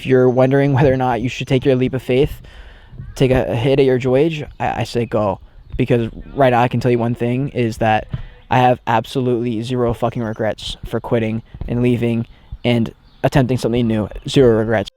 If you're wondering whether or not you should take your leap of faith, take a hit at your Joyage, I say go. Because right now I can tell you one thing is that I have absolutely zero fucking regrets for quitting and leaving and attempting something new. Zero regrets.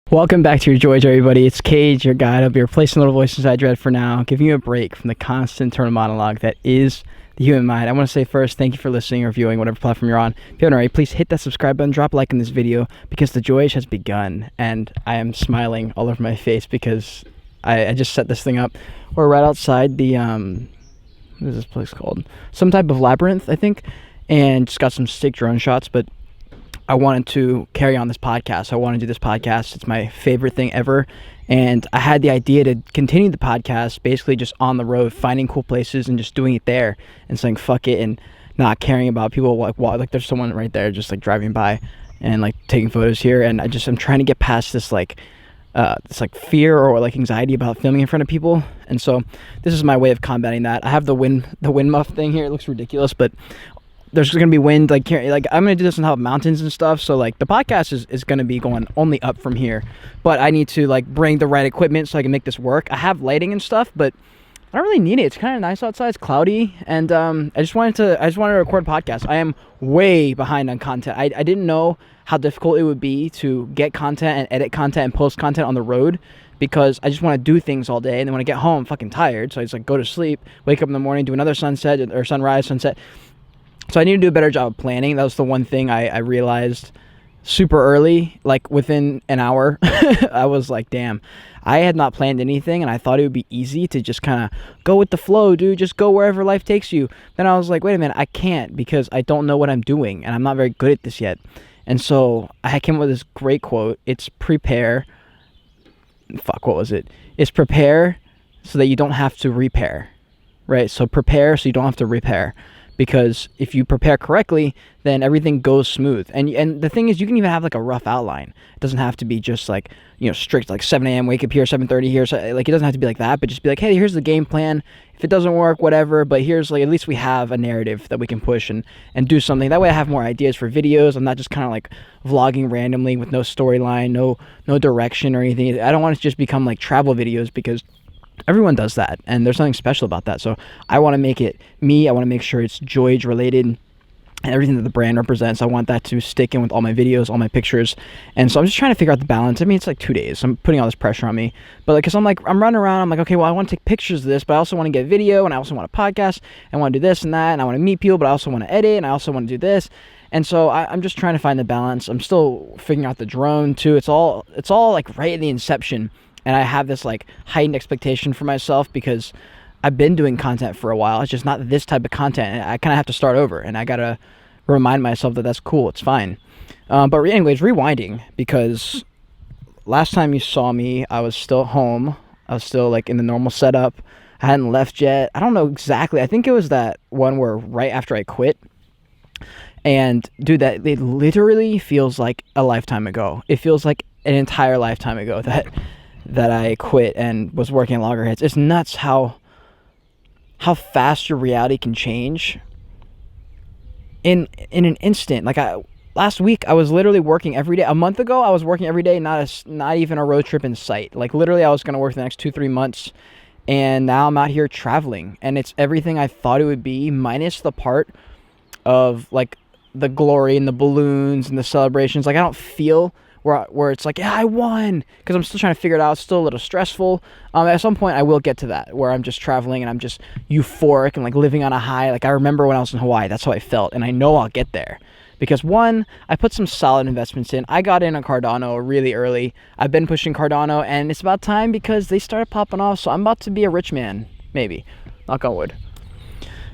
Welcome back to your Joyage, everybody. It's Cage, your guide. I'll be replacing little voice inside your head for now, giving you a break from the constant internal monologue that is the human mind. I want to say first, thank you for listening or viewing, whatever platform you're on. If you haven't already, please hit that subscribe button, drop a like in this video, because the Joyage has begun, and I am smiling all over my face because I just set this thing up. We're right outside the, what is this place called? Some type of labyrinth, I think, and just got some sick drone shots, but I wanted to carry on this podcast. I want to do this podcast. It's my favorite thing ever. And I had the idea to continue the podcast basically just on the road, finding cool places and just doing it there and saying fuck it and not caring about people like there's someone right there just like driving by and like taking photos here. And I'm trying to get past this fear or like anxiety about filming in front of people. And so this is my way of combating that. I have the wind muff thing here. It looks ridiculous, but there's going to be wind, like I'm going to do this on top of mountains and stuff, so like the podcast is going to be going only up from here, but I need to like bring the right equipment so I can make this work. I have lighting and stuff, but I don't really need it. It's kind of nice outside, it's cloudy, and I just wanted to record a podcast. I am way behind on content. I didn't know how difficult it would be to get content and edit content and post content on the road, because I just want to do things all day, and then when I get home I'm fucking tired, so I just like go to sleep, wake up in the morning, do another sunset or sunset. So I need to do a better job of planning. That was the one thing I realized super early, like within an hour. I was like, damn, I had not planned anything, and I thought it would be easy to just kind of go with the flow, dude. Just go wherever life takes you. Then I was like, wait a minute, I can't, because I don't know what I'm doing, and I'm not very good at this yet. And so I came up with this great quote. It's prepare. Fuck, what was it? It's prepare so that you don't have to repair, right? So prepare so you don't have to repair. Because if you prepare correctly, then everything goes smooth. And the thing is, you can even have like a rough outline. It doesn't have to be just like, strict, like 7 a.m., wake up here, 7:30 here. So like, it doesn't have to be like that, but just be like, hey, here's the game plan. If it doesn't work, whatever, but here's like, at least we have a narrative that we can push and do something. That way I have more ideas for videos. I'm not just kind of like vlogging randomly with no storyline, no direction or anything. I don't want it to just become like travel videos, because everyone does that, and there's nothing special about that. So I want to make it me. I want to make sure it's Joyage related, and everything that the brand represents, I want that to stick in with all my videos, all my pictures. And so I'm just trying to figure out the balance. I mean, it's like 2 days. I'm putting all this pressure on me, but like, cause I'm running around. I'm like, okay, well, I want to take pictures of this, but I also want to get video, and I also want a podcast. I want to do this and that, and I want to meet people, but I also want to edit, and I also want to do this. And so I'm just trying to find the balance. I'm still figuring out the drone too. It's all like right in the inception. And I have this like heightened expectation for myself, because I've been doing content for a while. It's just not this type of content. And I kind of have to start over, and I got to remind myself that that's cool. It's fine. But anyways, rewinding, because last time you saw me, I was still home. I was still like in the normal setup. I hadn't left yet. I don't know exactly. I think it was that one where right after I quit. And dude, that it literally feels like a lifetime ago. It feels like an entire lifetime ago that I quit and was working at loggerheads. It's nuts how fast your reality can change in an instant. Like last week I was literally working every day. A month ago I was working every day, not even a road trip in sight. Like literally I was going to work the next 2-3 months, and now I'm out here traveling, and it's everything I thought it would be, minus the part of like the glory and the balloons and the celebrations. Like I don't feel where it's like, yeah, I won, because I'm still trying to figure it out. It's still a little stressful. At some point I will get to that, where I'm just traveling and I'm just euphoric and like living on a high. Like I remember when I was in Hawaii, that's how I felt, and I know I'll get there, because one, I put some solid investments in. I got in on Cardano really early. I've been pushing Cardano, and it's about time, because they started popping off. So I'm about to be a rich man, maybe, knock on wood.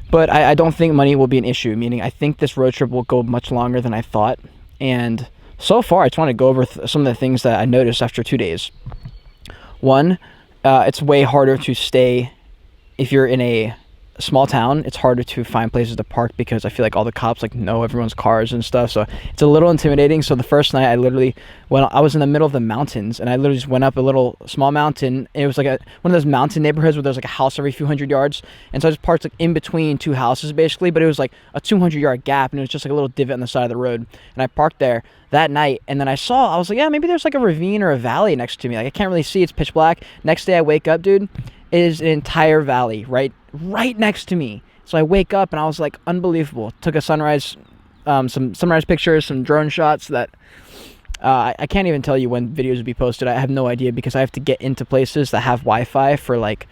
But I don't think money will be an issue, meaning I think this road trip will go much longer than I thought. And so far, I just want to go over some of the things that I noticed after 2 days. One, it's way harder to stay if you're in a small town, it's harder to find places to park because I feel like all the cops like know everyone's cars and stuff, so it's a little intimidating. So the first night I was in the middle of the mountains, and I literally just went up a little small mountain. It was like one of those mountain neighborhoods where there's like a house every few hundred yards, and so I just parked like in between two houses basically, but it was like a 200-yard gap, and it was just like a little divot on the side of the road, and I parked there that night. And then I was like, yeah, maybe there's like a ravine or a valley next to me. Like I can't really see, it's pitch black. Next day I wake up, dude, it is an entire valley right next to me. So I wake up and I was like, unbelievable. Took a sunrise, some sunrise pictures, some drone shots that I can't even tell you when videos will be posted. I have no idea because I have to get into places that have Wi-Fi for like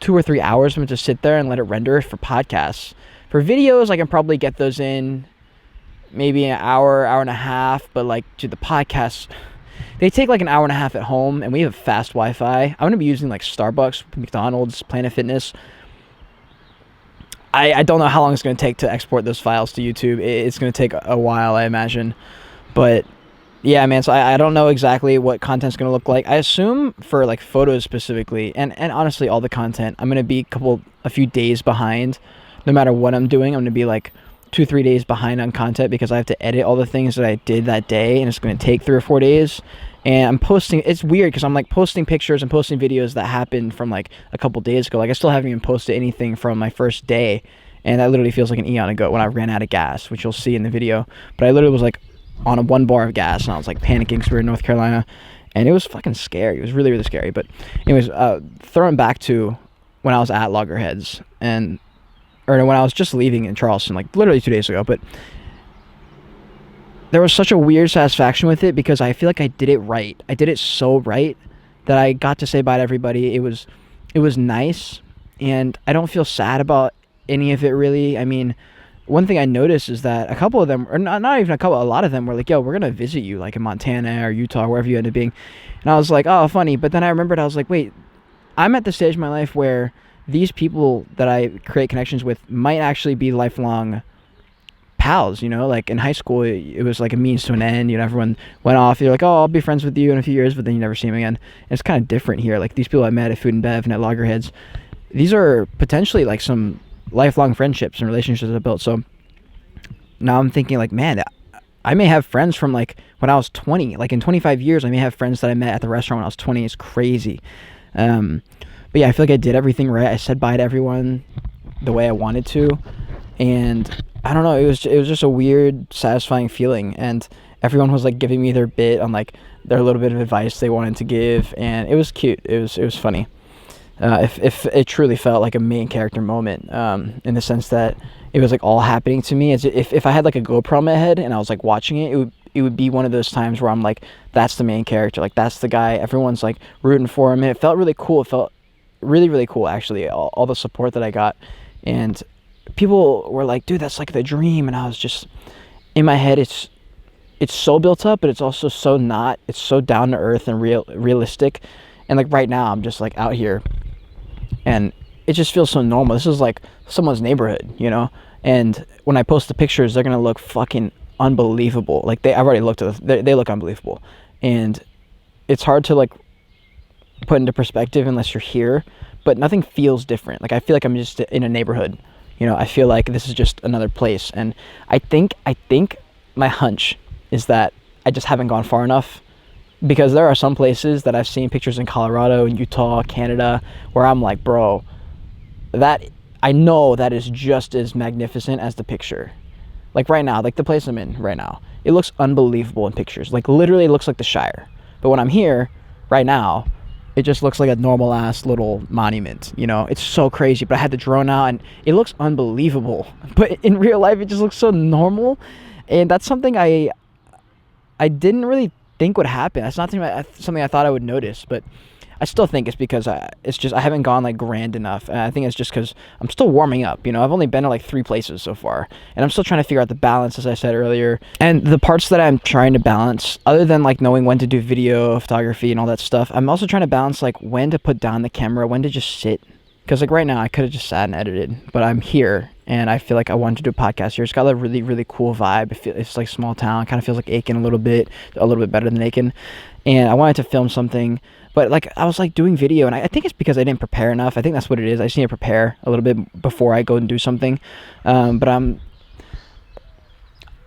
2 or 3 hours. I'm going to sit there and let it render for podcasts. For videos, I can probably get those in maybe an hour and a half, but like to the podcasts, they take like an hour and a half at home, and we have fast Wi-Fi. I'm going to be using like Starbucks, McDonald's, Planet Fitness. I don't know how long it's going to take to export those files to YouTube. It's going to take a while, I imagine. But yeah, man, so I don't know exactly what content's going to look like. I assume for like photos specifically, and honestly all the content, I'm going to be a few days behind. No matter what I'm doing, I'm going to be like 2-3 days behind on content because I have to edit all the things that I did that day, and it's going to take 3 or 4 days. And I'm posting, it's weird because I'm like posting pictures and posting videos that happened from like a couple days ago. Like I still haven't even posted anything from my first day, and that literally feels like an eon ago when I ran out of gas, which you'll see in the video. But I literally was like on a 1 bar of gas, and I was like panicking because we were in North Carolina, and it was fucking scary. It was really, really scary. But anyways, throwing back to when I was at Loggerheads, or when I was just leaving in Charleston, like literally 2 days ago, but there was such a weird satisfaction with it because I feel like I did it right. I did it so right that I got to say bye to everybody. It was nice, and I don't feel sad about any of it really. I mean, one thing I noticed is that a couple of them, or not even a couple, a lot of them were like, yo, we're going to visit you like in Montana or Utah, wherever you end up being. And I was like, oh, funny. But then I remembered, I was like, wait, I'm at the stage in my life where these people that I create connections with might actually be lifelong pals, you know. Like in high school, it was like a means to an end. You know, everyone went off. You're like, oh, I'll be friends with you in a few years, but then you never see them again. And it's kind of different here. Like these people I met at Food and Bev and at Loggerheads, these are potentially like some lifelong friendships and relationships I built. So now I'm thinking like, man, I may have friends from like when I was 20. Like in 25 years, I may have friends that I met at the restaurant when I was 20. It's crazy. But yeah, I feel like I did everything right. I said bye to everyone the way I wanted to, and I don't know, it was just a weird, satisfying feeling, and everyone was like giving me their bit on like their little bit of advice they wanted to give, and it was cute. It was funny. If it truly felt like a main character moment, in the sense that it was like all happening to me. As if I had like a GoPro on my head and I was like watching it, it would be one of those times where I'm like, that's the main character, like that's the guy. Everyone's like rooting for him. And it felt really cool. It felt really, really cool actually. All the support that I got, and people were like, dude, that's like the dream. And I was just in my head, it's so built up, but it's also so not. It's so down to earth and realistic. And like right now, I'm just like out here, and it just feels so normal. This is like someone's neighborhood, you know. And when I post the pictures, they're gonna look fucking unbelievable. Like I've already looked at they look unbelievable, and it's hard to like put into perspective unless you're here. But nothing feels different. Like I feel like I'm just in a neighborhood, you know. I feel like this is just another place, and I think my hunch is that I just haven't gone far enough, because there are some places that I've seen pictures in Colorado and Utah, Canada, where I'm like, bro, that I know that is just as magnificent as the picture. Like right now, like the place I'm in right now, it looks unbelievable in pictures. Like literally it looks like the Shire. But when I'm here right now, it just looks like a normal ass little monument, you know. It's so crazy. But I had the drone out and it looks unbelievable. But in real life, it just looks so normal. And that's something I didn't really think would happen. That's not something I thought I would notice, but I still think it's because I haven't gone like grand enough. And I think it's just because I'm still warming up. You know, I've only been to like 3 places so far, and I'm still trying to figure out the balance, as I said earlier. And the parts that I'm trying to balance, other than like knowing when to do video, photography, and all that stuff, I'm also trying to balance like when to put down the camera, when to just sit. Because like right now I could have just sat and edited, but I'm here and I feel like I wanted to do a podcast here. It's got a really, really cool vibe. It's like small town. It kind of feels like Aiken a little bit better than Aiken. And I wanted to film something, but like I was like doing video, and I think it's because I didn't prepare enough. I think that's what it is. I just need to prepare a little bit before I go and do something. But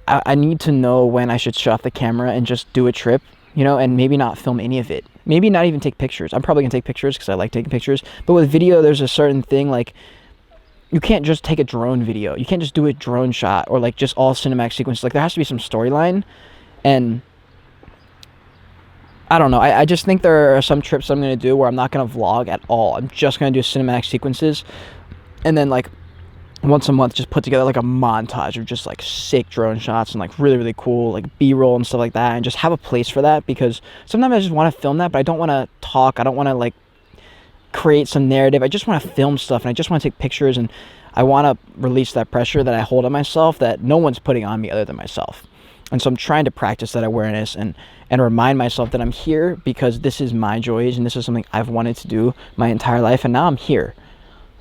I need to know when I should shut off the camera and just do a trip, and maybe not film any of it. Maybe not even take pictures. I'm probably gonna take pictures because I like taking pictures. But with video, there's a certain thing, like you can't just take a drone video. You can't just do a drone shot or like just all cinematic sequences. Like there has to be some storyline, and I don't know. I just think there are some trips I'm gonna do where I'm not gonna vlog at all. I'm just gonna do cinematic sequences, and then like once a month just put together like a montage of just like sick drone shots and like really, really cool like B-roll and stuff like that, and just have a place for that, because sometimes I just want to film that, but I don't want to talk. I don't want to like create some narrative. I just want to film stuff, and I just want to take pictures, and I want to release that pressure that I hold on myself that no one's putting on me other than myself. And so I'm trying to practice that awareness and remind myself that I'm here because this is my Joyage, and this is something I've wanted to do my entire life, and now I'm here.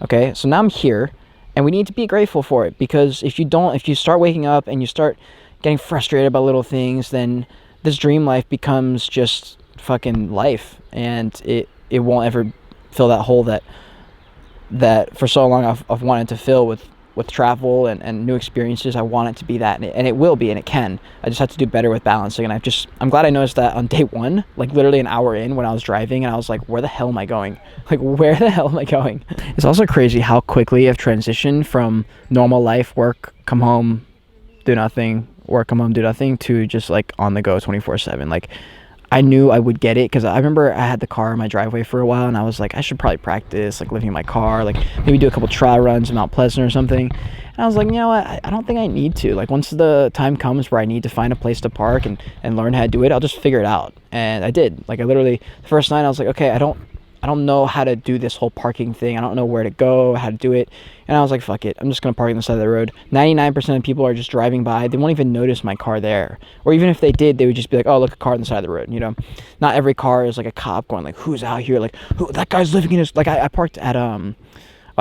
Okay, so now I'm here. And we need to be grateful for it, because if you start waking up and you start getting frustrated about little things, then this dream life becomes just fucking life, and it won't ever fill that hole that for so long I've wanted to fill with travel and new experiences. I want it to be that, and it will be, and it can. I just have to do better with balancing, and I'm glad I noticed that on day one, like literally an hour in when I was driving, and I was like, where the hell am I going? Like, where the hell am I going? It's also crazy how quickly I've transitioned from normal life, work, come home, do nothing, work, come home, do nothing, to just like on the go 24/7. Like, I knew I would get it, because I remember I had the car in my driveway for a while, and I was like, I should probably practice like living in my car, like maybe do a couple trial runs in Mount Pleasant or something. And I was like, you know what, I don't think I need to. Like, once the time comes where I need to find a place to park and learn how to do it, I'll just figure it out. And I did. Like, I literally, the first night I was like, okay, I don't know how to do this whole parking thing. I don't know where to go, how to do it. And I was like, fuck it. I'm just going to park on the side of the road. 99% of people are just driving by. They won't even notice my car there. Or even if they did, they would just be like, oh, look, a car on the side of the road. Not every car is like a cop going like, who's out here? Like, who, that guy's living in his, like I parked at, I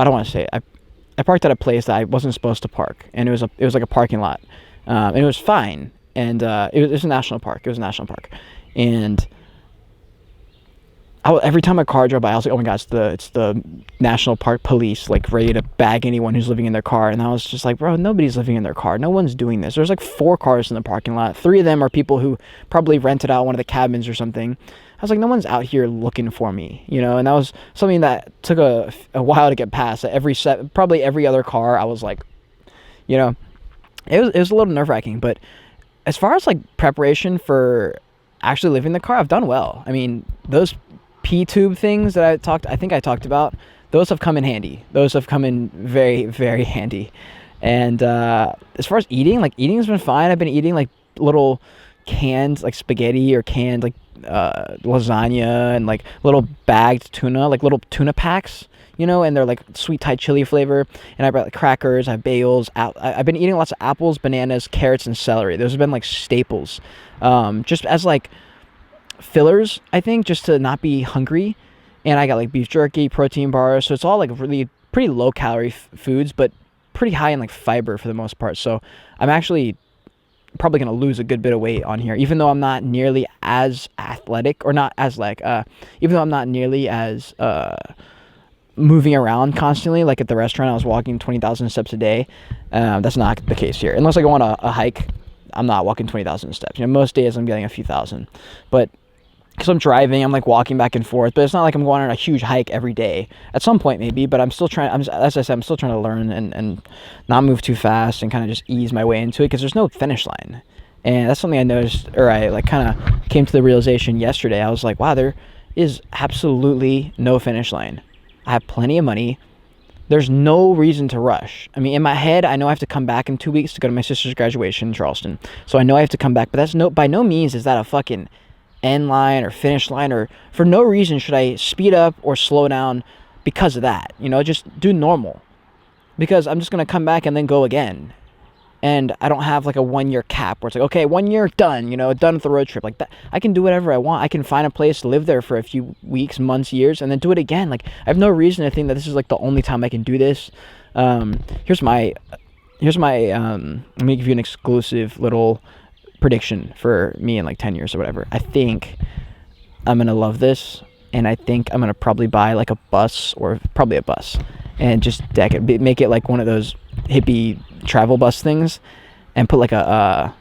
don't want to say it. I parked at a place that I wasn't supposed to park. And it was like a parking lot. And it was fine. And it was a national park. It was a national park. And every time a car drove by, I was like, oh my god, it's the national park police, like ready to bag anyone who's living in their car. And I was just like, bro, nobody's living in their car. No one's doing this. There's like 4 cars in the parking lot. 3 of them are people who probably rented out one of the cabins or something. I was like, no one's out here looking for me, and that was something that took a while to get past. Probably every other car, I was like, it was a little nerve-wracking. But as far as like preparation for actually living in the car, I've done well. I mean, those P-tube things that I think I talked about, those have come in handy. Those have come in very, very handy. And as far as eating's been fine. I've been eating like little canned like spaghetti or canned like lasagna and like little bagged tuna, like little tuna packs, and they're like sweet Thai chili flavor. And I brought like crackers, I have bagels. I've been eating lots of apples, bananas, carrots, and celery. Those have been like staples, just as like fillers, I think, just to not be hungry. And I got like beef jerky, protein bars, so it's all like really pretty low calorie foods, but pretty high in like fiber for the most part. So I'm actually probably going to lose a good bit of weight on here, even though I'm not nearly as athletic, or not as like even though I'm not nearly as moving around constantly. Like at the restaurant, I was walking 20,000 steps a day. That's not the case here, unless I go on a hike. I'm not walking 20,000 steps. Most days I'm getting a few thousand, but because I'm driving, I'm like walking back and forth. But it's not like I'm going on a huge hike every day. At some point maybe, but I'm still trying. As I said, I'm still trying to learn and not move too fast and kind of just ease my way into it, because there's no finish line. And that's something I noticed, or I like kind of came to the realization yesterday. I was like, wow, there is absolutely no finish line. I have plenty of money. There's no reason to rush. I mean, in my head, I know I have to come back in 2 weeks to go to my sister's graduation in Charleston. So I know I have to come back, but that's by no means is that a fucking end line or finish line, or for no reason should I speed up or slow down because of that. Just do normal, because I'm just going to come back and then go again. and I don't have like a 1 year cap where it's like, okay, 1 year, done, done with the road trip. Like that, I can do whatever I want. I can find a place, live there for a few weeks, months, years, and then do it again. Like, I have no reason to think that this is like the only time I can do this. Here's my let me give you an exclusive little prediction for me in like 10 years or whatever. I think I'm gonna love this, and I think I'm gonna probably buy like a bus, or probably a bus, and just deck it, make it like one of those hippie travel bus things, and put like a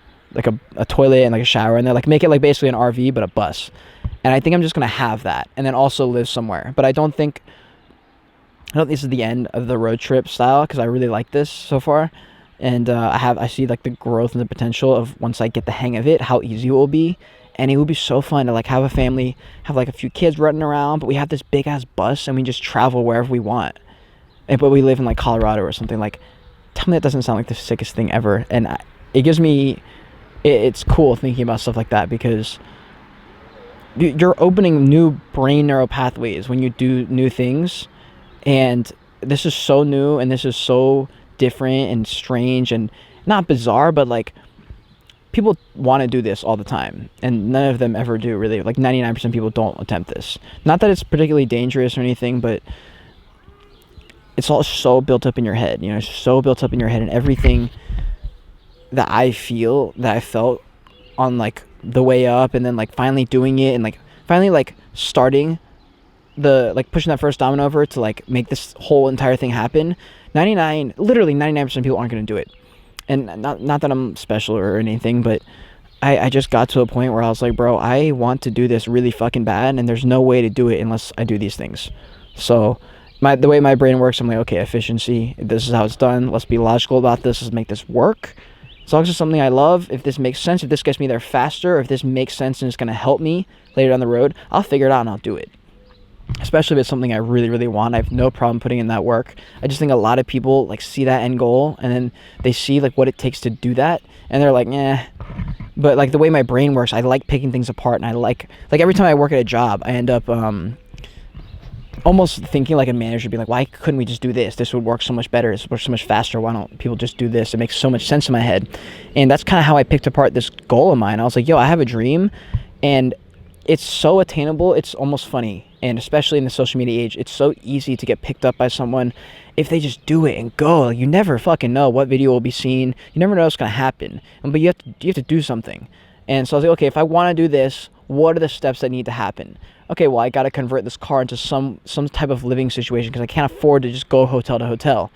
toilet and like a shower in there, like make it like basically an RV but a bus. And I think I'm just gonna have that, and then also live somewhere. But I don't think this is the end of the road trip style, because I really like this so far, and I see like the growth and the potential of, once I get the hang of it, how easy it will be. And it would be so fun to like have a family, have like a few kids running around, but we have this big ass bus and we just travel wherever we want. But we live in like Colorado or something. Like, tell me that doesn't sound like the sickest thing ever. And it gives me, it's cool thinking about stuff like that, because you're opening new brain neural pathways when you do new things. And this is so new, and this is so different and strange, and not bizarre, but like, people want to do this all the time, and none of them ever do, really. Like 99% of people don't attempt this. Not that it's particularly dangerous or anything, but it's all so built up in your head. It's so built up in your head, and everything that I felt on like the way up, and then like finally doing it, and like finally like starting like pushing that first domino over to like make this whole entire thing happen. Literally 99% of people aren't going to do it. And not that I'm special or anything, but I just got to a point where I was like, bro, I want to do this really fucking bad, and there's no way to do it unless I do these things. So the way my brain works, I'm like, okay, efficiency, this is how it's done. Let's be logical about this. Let's make this work. As long as it's something I love, if this makes sense, if this gets me there faster, if this makes sense and it's going to help me later down the road, I'll figure it out and I'll do it. Especially if it's something I really, really want. I have no problem putting in that work. I just think a lot of people like see that end goal, and then they see like what it takes to do that, and they're like, eh. But like the way my brain works, I like picking things apart, and I like every time I work at a job, I end up almost thinking like a manager, be like, why couldn't we just do this? This would work so much better. This would work so much faster. Why don't people just do this? It makes so much sense in my head. And that's kind of how I picked apart this goal of mine. I was like, yo, I have a dream, and it's so attainable, it's almost funny. And especially in the social media age, it's so easy to get picked up by someone if they just do it and go. You never fucking know what video will be seen. You never know what's going to happen. But you have to do something. And so I was like, okay, if I want to do this, what are the steps that need to happen? Okay, well, I got to convert this car into some type of living situation, because I can't afford to just go hotel to hotel.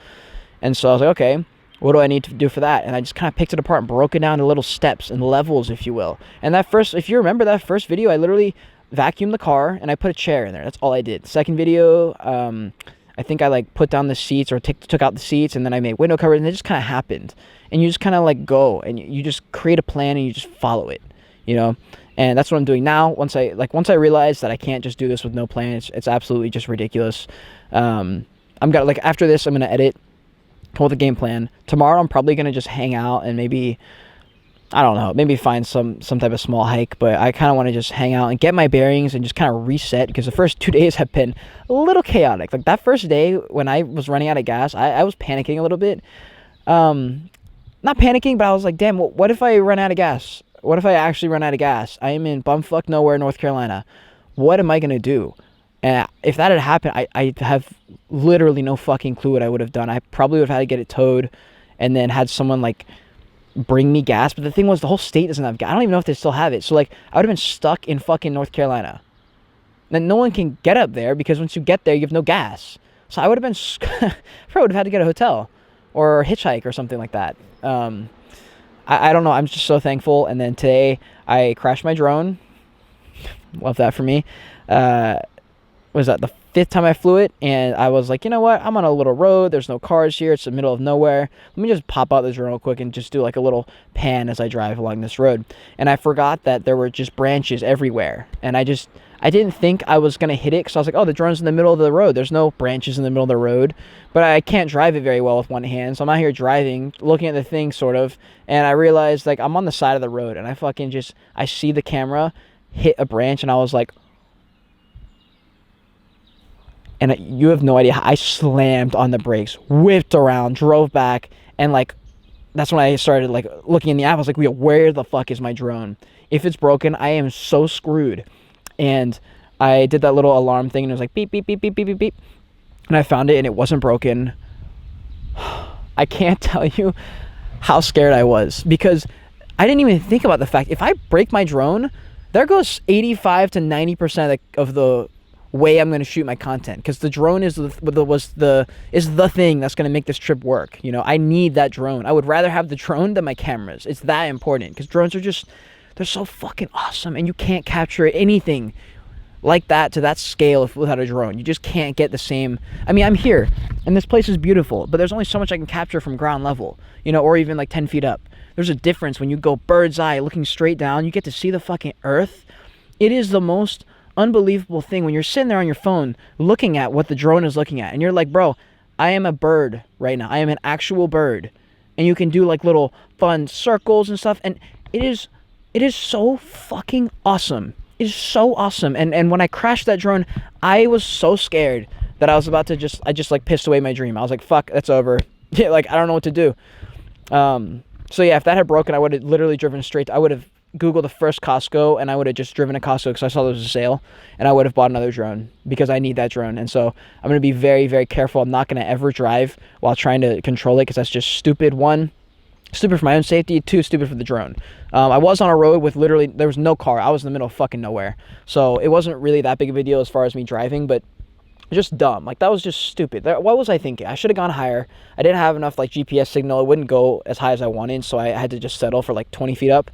And so I was like, okay, what do I need to do for that? And I just kind of picked it apart and broke it down to little steps and levels, if you will. And if you remember that first video, I literally vacuumed the car and I put a chair in there. That's all I did. Second video, I think I like put down the seats, or took out the seats, and then I made window covers, and it just kind of happened. And you just kind of like go, and you just create a plan, and you just follow it, And that's what I'm doing now. Once I realize that I can't just do this with no plan, it's absolutely just ridiculous. After this, I'm gonna edit, come with a game plan. Tomorrow I'm probably gonna just hang out and maybe find some type of small hike, but I kind of want to just hang out and get my bearings and just kind of reset, because the first 2 days have been a little chaotic. Like that first day when I was running out of gas, I was panicking a little bit. Not panicking, but I was like, damn, what if I run out of gas? What if I actually run out of gas? I am in bumfuck nowhere, North Carolina. What am I going to do? And if that had happened, I have literally no fucking clue what I would have done. I probably would have had to get it towed, and then had someone like bring me gas. But the thing was, the whole state doesn't have gas. I don't even know if they still have it. So like, I would have been stuck in fucking North Carolina. Then no one can get up there, because once you get there, you have no gas. So I would have been, probably would have had to get a hotel or hitchhike or something like that. I don't know. I'm just so thankful. And then today I crashed my drone. Love that for me. Was that the 5th time I flew it? And I was like, you know what? I'm on a little road. There's no cars here. It's the middle of nowhere. Let me just pop out the drone real quick and just do like a little pan as I drive along this road. And I forgot that there were just branches everywhere. And I didn't think I was going to hit it, because I was like, oh, the drone's in the middle of the road. There's no branches in the middle of the road. But I can't drive it very well with one hand. So I'm out here driving, looking at the thing sort of. And I realized like I'm on the side of the road, and I see the camera hit a branch, and I was like, and you have no idea how I slammed on the brakes, whipped around, drove back, and like that's when I started like looking in the app. I was like, where the fuck is my drone? If it's broken, I am so screwed. And I did that little alarm thing, and it was like beep, beep, beep, beep, beep, beep, beep. And I found it, and it wasn't broken. I can't tell you how scared I was, because I didn't even think about the fact, if I break my drone, there goes 85 to 90% of the way I'm going to shoot my content, because the drone is the thing that's going to make this trip work. You know, I need that drone. I would rather have the drone than my cameras. It's that important, because drones are just, they're so fucking awesome, and you can't capture anything like that to that scale without a drone. You just can't get the same. I mean, I'm here and this place is beautiful, but there's only so much I can capture from ground level, you know, or even like 10 feet up. There's a difference when you go bird's eye looking straight down. You get to see the fucking earth. It is the most unbelievable thing when you're sitting there on your phone looking at what the drone is looking at, and you're like, bro, I am a bird right now. I am an actual bird. And you can do like little fun circles and stuff, and it is so fucking awesome. It is so awesome. And when I crashed that drone, I was so scared that I was about to I just like pissed away my dream. I was like, fuck, that's over. Yeah, like I don't know what to do. So yeah, if that had broken, I would have literally driven straight. I would have Googled the first Costco, and I would have just driven to Costco because I saw there was a sale, and I would have bought another drone because I need that drone. And so I'm going to be very, very careful. I'm not going to ever drive while trying to control it, because that's just stupid. One, stupid for my own safety. Two, stupid for the drone. I was on a road with literally, there was no car. I was in the middle of fucking nowhere. So it wasn't really that big of a deal as far as me driving, but just dumb. Like, that was just stupid. What was I thinking? I should have gone higher. I didn't have enough like GPS signal. It wouldn't go as high as I wanted, so I had to just settle for like 20 feet up.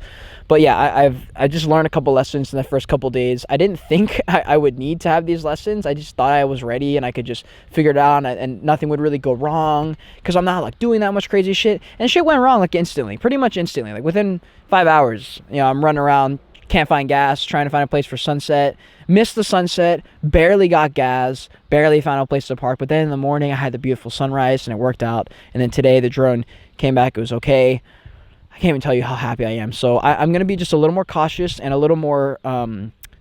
But yeah, I just learned a couple lessons in the first couple days. I didn't think I would need to have these lessons. I just thought I was ready and I could just figure it out, and nothing would really go wrong because I'm not like doing that much crazy shit. And shit went wrong like instantly, pretty much instantly. Like within 5 hours, you know, I'm running around, can't find gas, trying to find a place for sunset, missed the sunset, barely got gas, barely found a place to park. But then in the morning I had the beautiful sunrise and it worked out. And then today the drone came back, it was okay. I can't even tell you how happy I am. So I'm going to be just a little more cautious and a little more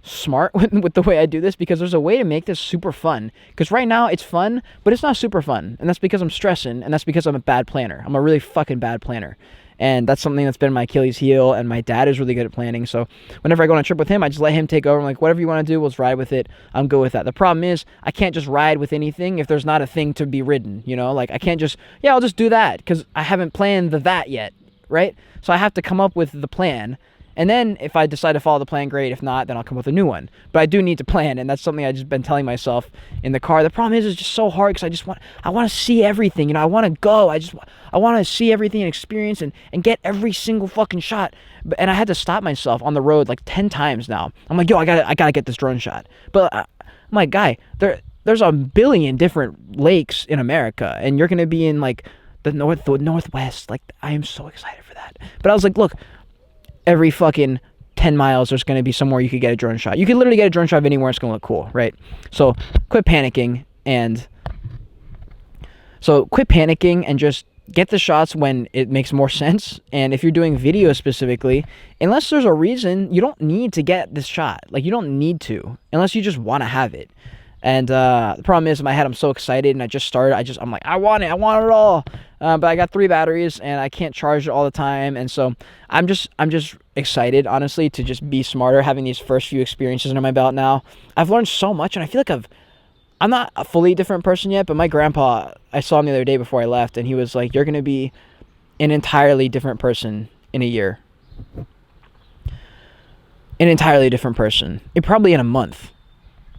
smart with the way I do this, because there's a way to make this super fun. Because right now it's fun, but it's not super fun. And that's because I'm stressing, and that's because I'm a bad planner. I'm a really fucking bad planner. And that's something that's been my Achilles heel, and my dad is really good at planning. So whenever I go on a trip with him, I just let him take over. I'm like, whatever you want to do, let's ride with it. I'm good with that. The problem is I can't just ride with anything if there's not a thing to be ridden, you know? Like, I can't just, yeah, I'll just do that because I haven't planned that yet, right? So I have to come up with the plan. And then if I decide to follow the plan, great. If not, then I'll come up with a new one. But I do need to plan, and that's something I've just been telling myself in the car. The problem is it's just so hard because I want to see everything. You know, I want to go. I want to see everything and experience and get every single fucking shot. And I had to stop myself on the road like 10 times now. I'm like, yo, I gotta get this drone shot. But I'm like, guy, there's a billion different lakes in America, and you're gonna be in like the Northwest. Like, I am so excited for that. But I was like, look, every fucking 10 miles there's going to be somewhere you could get a drone shot. You can literally get a drone shot of anywhere. It's going to look cool, right? So quit panicking and just get the shots when it makes more sense. And if you're doing video specifically, unless there's a reason, you don't need to get this shot. Like, you don't need to, unless you just want to have it. And the problem is, in my head, I'm so excited, and I just started. I'm like, I want it all. But I got 3 batteries, and I can't charge it all the time. And so I'm just excited, honestly, to just be smarter, having these first few experiences under my belt now. I've learned so much, and I feel like I'm not a fully different person yet. But my grandpa, I saw him the other day before I left, and he was like, "You're gonna be an entirely different person in a year. An entirely different person. Probably in a month."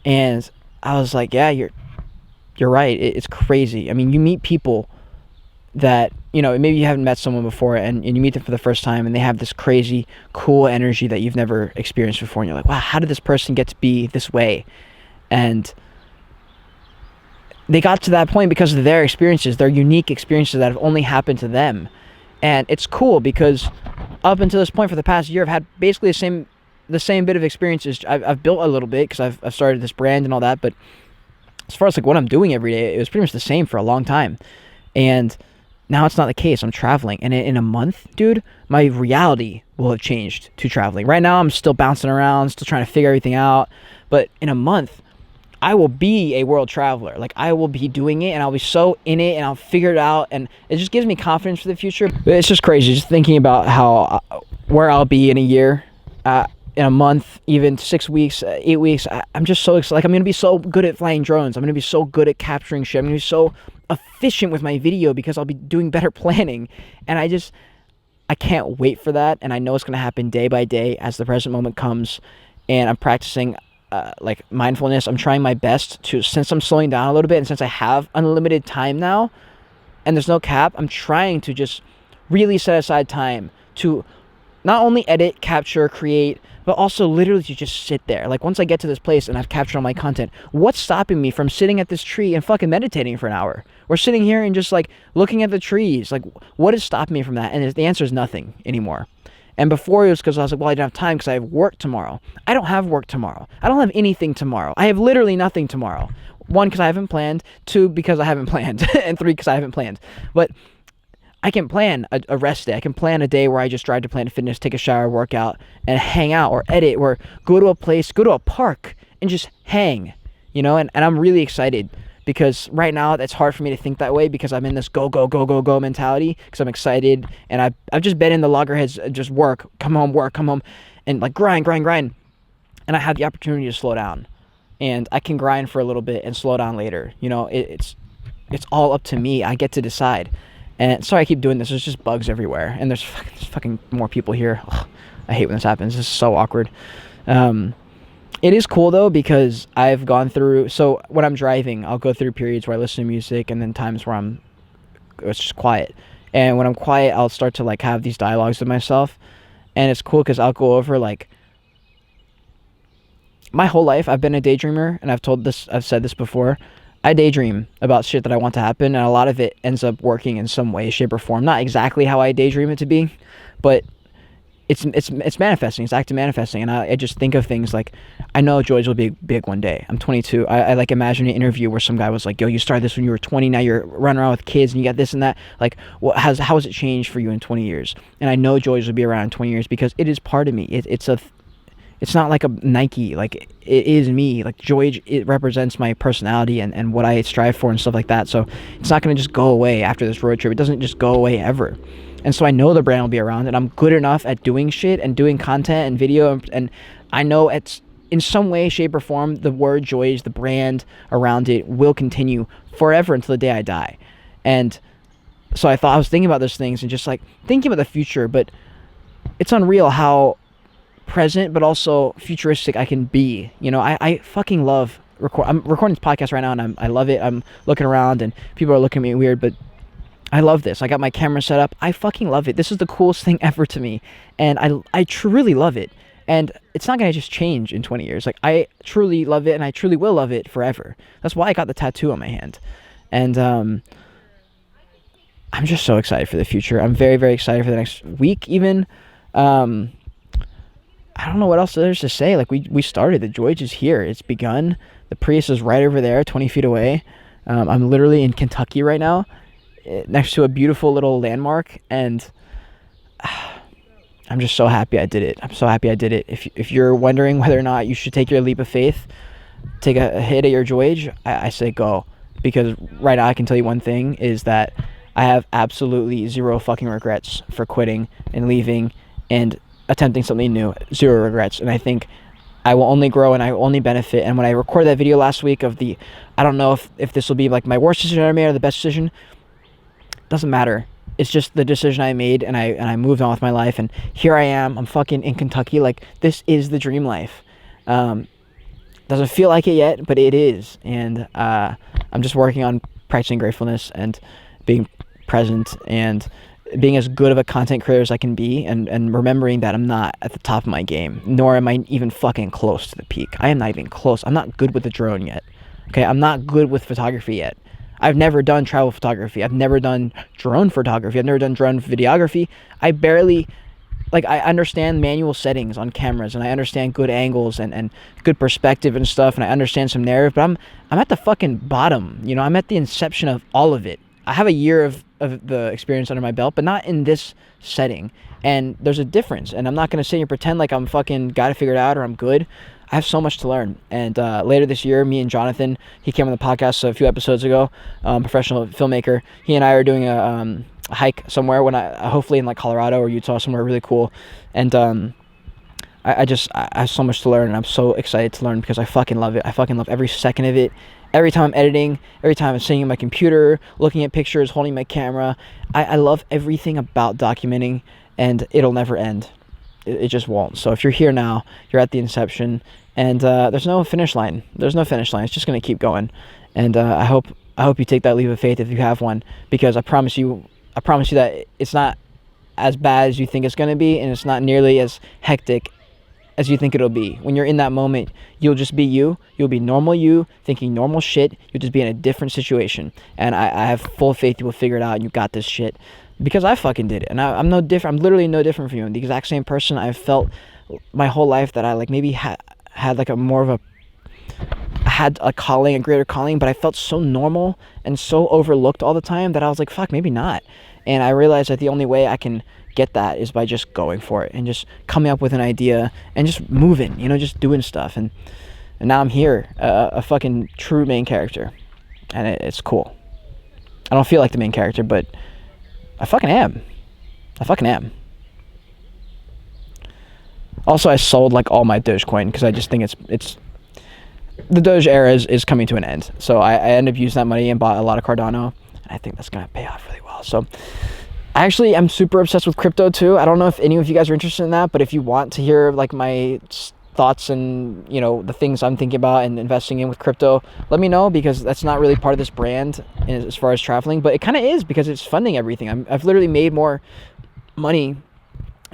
And I was like, yeah, you're right. It's crazy. I mean, you meet people that, you know, maybe you haven't met someone before, and you meet them for the first time, and they have this crazy, cool energy that you've never experienced before. And you're like, wow, how did this person get to be this way? And they got to that point because of their experiences, their unique experiences that have only happened to them. And it's cool because up until this point for the past year, I've had basically the same bit of experiences. I've built a little bit because I've started this brand and all that, but as far as like what I'm doing every day, it was pretty much the same for a long time. And now it's not the case. I'm traveling, and in a month, dude, my reality will have changed to traveling. Right now I'm still bouncing around, still trying to figure everything out, but in a month I will be a world traveler. Like, I will be doing it, and I'll be so in it, and I'll figure it out, and it just gives me confidence for the future. But it's just crazy just thinking about how where I'll be in a year, in a month, even 6 weeks, 8 weeks. I'm just so excited. Like, I'm gonna be so good at flying drones. I'm gonna be so good at capturing shit. I'm gonna be so efficient with my video because I'll be doing better planning, and I can't wait for that. And I know it's gonna happen day by day as the present moment comes, and I'm practicing like mindfulness. I'm trying my best to, since I'm slowing down a little bit, and since I have unlimited time now and there's no cap, I'm trying to just really set aside time to not only edit, capture, create, but also literally to just sit there. Like, once I get to this place and I've captured all my content, what's stopping me from sitting at this tree and fucking meditating for an hour? Or sitting here and just like looking at the trees? Like, what is stopping me from that? And the answer is nothing anymore. And before, it was because I was like, well, I don't have time because I have work tomorrow. I don't have work tomorrow. I don't have anything tomorrow. I have literally nothing tomorrow. 1, because I haven't planned. 2, because I haven't planned. And 3, because I haven't planned. But I can plan a rest day. I can plan a day where I just drive to Planet Fitness, take a shower, work out, and hang out or edit, or go to a place, go to a park and just hang, you know? And I'm really excited, because right now it's hard for me to think that way because I'm in this go mentality because I'm excited, and I've just been in the loggerheads, just work, come home, and like grind. And I have the opportunity to slow down, and I can grind for a little bit and slow down later. You know, it's all up to me. I get to decide. And sorry I keep doing this. There's just bugs everywhere, and there's fucking more people here. Ugh, I hate when this happens. This is so awkward. It is cool though, because I've gone through, so when I'm driving, I'll go through periods where I listen to music, and then times where it's just quiet. And when I'm quiet, I'll start to like have these dialogues with myself, and it's cool because I'll go over like, my whole life I've been a daydreamer, and I've said this before. I daydream about shit that I want to happen, and a lot of it ends up working in some way, shape, or form. Not exactly how I daydream it to be, but it's manifesting. It's active manifesting, and I just think of things like, I know Joyage will be big one day. I'm 22. I like imagine an interview where some guy was like, yo, you started this when you were 20, now you're running around with kids and you got this and that. Like, how has it changed for you in 20 years? And I know Joyage will be around in 20 years because it is part of me. It's not like a Nike, like it is me. Like, Joyage, it represents my personality and what I strive for and stuff like that. So it's not going to just go away after this road trip. It doesn't just go away ever. And so I know the brand will be around, and I'm good enough at doing shit and doing content and video, and I know it's in some way, shape, or form, the word Joyage, the brand around it, will continue forever until the day I die. And so I was thinking about those things and just like thinking about the future, but it's unreal how present but also futuristic I can be. You know, I fucking love I'm recording this podcast right now, and I love it. I'm looking around and people are looking at me weird, but I love this. I got my camera set up. I fucking love it. This is the coolest thing ever to me, and I truly love it. And it's not gonna just change in 20 years. Like, I truly love it, and I truly will love it forever. That's why I got the tattoo on my hand. And I'm just so excited for the future. I'm very, very excited for the next week even. I don't know what else there's to say. Like, we started. The Joyage is here. It's begun. The Prius is right over there, 20 feet away. I'm literally in Kentucky right now, next to a beautiful little landmark, and I'm just so happy I did it. I'm so happy I did it. If you're wondering whether or not you should take your leap of faith, take a hit at your Joyage, I say go. Because right now I can tell you one thing, is that I have absolutely zero fucking regrets for quitting and leaving and attempting something new. Zero regrets. And I think I will only grow and I will only benefit. And when I recorded that video last week of I don't know if this will be like my worst decision I ever made or the best decision, doesn't matter. It's just the decision I made, and I moved on with my life, and here I am. I'm fucking in Kentucky. Like, this is the dream life. Doesn't feel like it yet, but it is. And I'm just working on practicing gratefulness and being present and being as good of a content creator as I can be, and remembering that I'm not at the top of my game, nor am I even fucking close to the peak. I am not even close. I'm not good with the drone yet. Okay, I'm not good with photography yet. I've never done travel photography. I've never done drone photography. I've never done drone videography. I understand manual settings on cameras, and I understand good angles and good perspective and stuff, and I understand some narrative, but I'm at the fucking bottom. You know, I'm at the inception of all of it. I have a year of the experience under my belt, but not in this setting. And there's a difference, and I'm not going to sit here and pretend like I'm fucking got to figure it out or I'm good. I have so much to learn. And later this year, me and Jonathan, he came on the podcast a few episodes ago, professional filmmaker. He and I are doing a hike somewhere hopefully in like Colorado or Utah, somewhere really cool. And I have so much to learn, and I'm so excited to learn because I fucking love it. I fucking love every second of it. Every time I'm editing, every time I'm sitting in my computer, looking at pictures, holding my camera, I love everything about documenting, and it'll never end. It just won't. So if you're here now, you're at the inception, and there's no finish line. There's no finish line. It's just gonna keep going, and I hope you take that leap of faith if you have one, because I promise you that it's not as bad as you think it's gonna be, and it's not nearly as hectic as you think it'll be. When you're in that moment, you'll just be you. You'll be normal you, thinking normal shit. You'll just be in a different situation. And I have full faith you will figure it out, and you got this shit. Because I fucking did it. And I'm no different. I'm literally no different from you. I'm the exact same person I've felt my whole life, that I like maybe had like had a calling, a greater calling, but I felt so normal and so overlooked all the time that I was like, fuck, maybe not. And I realized that the only way I can get that is by just going for it and just coming up with an idea and just moving, just doing stuff. And now I'm here, a fucking true main character, and it's cool. I don't feel like the main character, but I fucking am. Also, I sold like all my Dogecoin because I just think it's the Doge era is coming to an end. So I ended up using that money and bought a lot of Cardano, and I think that's gonna pay off really well. So I actually am super obsessed with crypto too. I don't know if any of you guys are interested in that, but if you want to hear like my thoughts and the things I'm thinking about and investing in with crypto, let me know, because that's not really part of this brand as far as traveling, but it kind of is, because it's funding everything. I've literally made more money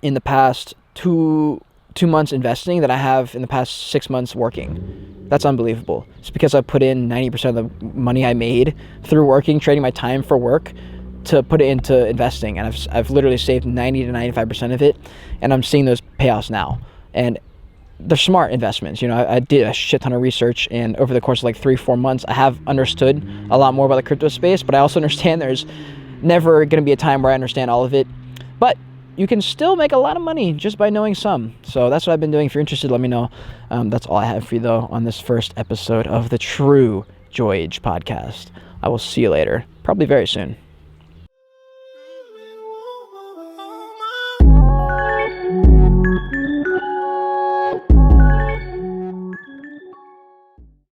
in the past two months investing than I have in the past 6 months working. That's unbelievable. It's because I put in 90% of the money I made through working, trading my time for work, to put it into investing, and I've literally saved 90 to 95% of it, and I'm seeing those payoffs now. And they're smart investments. I did a shit ton of research, and over the course of like 3-4 months, I have understood a lot more about the crypto space, but I also understand there's never going to be a time where I understand all of it. But you can still make a lot of money just by knowing some. So that's what I've been doing. If you're interested, let me know. That's all I have for you, though, on this first episode of the True Joyage podcast. I will see you later, probably very soon.